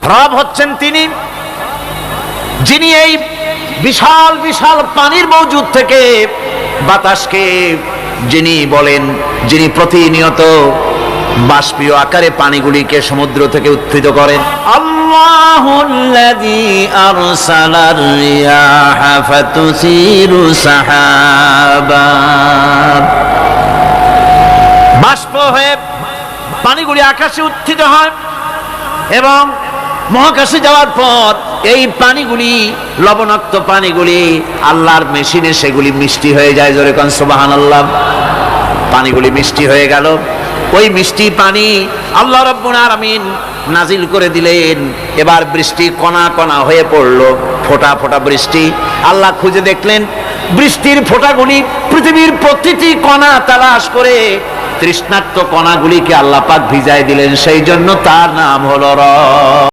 রব হচ্ছেন তিনি, যিনি এই বিশাল বিশাল পানির মওজুদ থেকে বাতাসকে যিনি বলেন, যিনি প্রতিনিয়ত বাষ্পীয় আকারে পানিগুলিকে সমুদ্র থেকে উত্থিত করেন। আল্লাহুল্লাযী আরসালার রিয়াহা ফাতুসিরু সাহাবা, বাষ্প হয়ে পানিগুলি আকাশে উত্থিত হয় এবং মহাকাশে যাওয়ার পর এই পানিগুলি, লবণাক্ত পানিগুলি আল্লাহর মেশিনে সেগুলি মিষ্টি হয়ে যায়। জোরে কোন সুবহানাল্লাহ। পানিগুলি মিষ্টি হয়ে গেল। ওই মিষ্টি পানি আল্লাহ রাব্বুল আলামিন নাজিল করে দিলেন। এবার বৃষ্টি কণা কণা হয়ে পড়লো, ফোঁটা ফোঁটা বৃষ্টি। আল্লাহ খুঁজে দেখলেন বৃষ্টির ফোঁটাগুলি পৃথিবীর প্রতিটি কণা তালাশ করে তৃষ্ণার্ত কণাগুলিকে আল্লাহ পাক ভিজায় দিলেন। সেই জন্য তার নাম হলো রব।